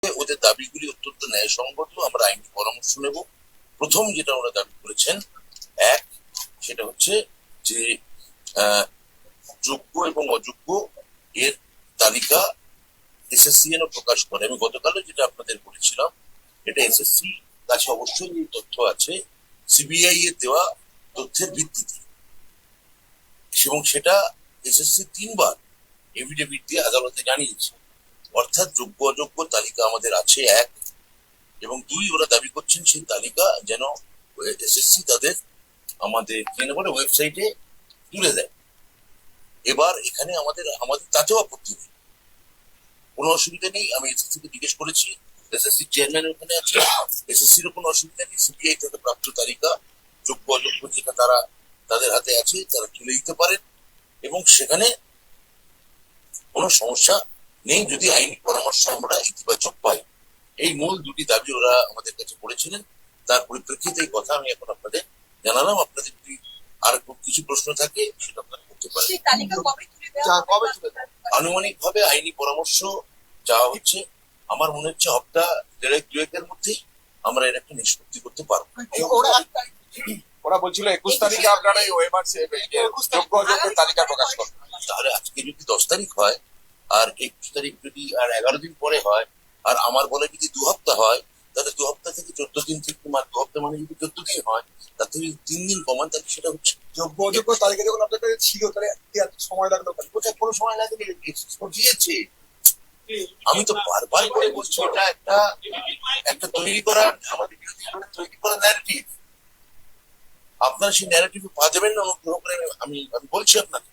ওদের দাবিগুলি অত্যন্ত ন্যায়সঙ্গত, আমরা আইনি পরামর্শ নেব। প্রথম যেটা ওরা দাবি করেছেন, এক, সেটা হচ্ছে যে যোগ্য এবং অযোগ্য এর তালিকা এসএসসি যেন প্রকাশ করে। আমি গতকালও যেটা আপনাদের বলেছিলাম, এটা এসএসসি কাছে অবশ্যই এই তথ্য আছে সিবিআই এর দেওয়া তথ্যের ভিত্তিতে, এবং সেটা এসএসসি 3বার এফিডেভিট দিয়ে আদালতে জানিয়েছে। অর্থাৎ যোগ্য অযোগ্য তালিকা আমাদের আছে, এক। এবং দুই, ওরা দাবি করছেন সেই তালিকা যেন এসএসসি তাদের আমাদের ওয়েবসাইটে তুলে দেয়। এবার এখানে আমাদের আমাদের তাতেও আপত্তি নেই, কোনো অসুবিধা নেই। আমি এসএসসি কে জিজ্ঞেস করেছি, এসএসসি চেয়ারম্যান ওখানে আছে, এসএসসির কোনো অসুবিধা নেই। সিবিআই থেকে প্রাপ্ত তালিকা যোগ্য অযোগ্য যেটা তারা তাদের হাতে আছে তারা তুলে দিতে পারেন, এবং সেখানে কোনো সমস্যা নেই যদি আইনি পরামর্শ আমরা ইতিবাচক পাই। এই মূল দুটি দাবি ওরা আমাদের কাছে করেছিলেন। তার পরিপ্রেক্ষিতে এই কথা আমি এখন আপনাদের জানালাম। আপনাদের যদি আর কিছু প্রশ্ন থাকে সেটা আপনারা করতে পারেন। আনুমানিক ভাবে আইনি পরামর্শ চাওয়া হচ্ছে, আমার মনে হচ্ছে হপ্তাহ দেড়েক দুয়েকের মধ্যেই আমরা এর একটা নিষ্পত্তি করতে পারবো। ওরা বলছিল 21 তারিখে আপনারা এই ওয়েমার যোগ্য অযোগ্যের তালিকা প্রকাশ করবেন। তাহলে আজকে যদি 10 তারিখ হয়, আর 21 তারিখ যদি আর 11 দিন পরে হয়, আর আমার বলে যদি 2 সপ্তাহ হয়, তাহলে 2 সপ্তাহ থেকে 14 দিন থেকে 2 সপ্তাহ মানে যদি 14 দিন হয়, তার থেকে 3 দিন কমান, তাহলে সেটা হচ্ছে যোগ্য অযোগ্য তালিকা যখন আপনার কাছে ছিল, তাহলে এত সময় লাগলো কেন? কোথায় কোনো সময় লাগেনি, দিয়েছে। আমি তো বারবার করে বলছি, এটা একটা একটা তৈরি করা, আমাদের তৈরি করা ন্যারেটিভ। আপনারা সেই ন্যারেটিভে পা দেবেন না অনুগ্রহ করে, আমি বলছি আপনাকে।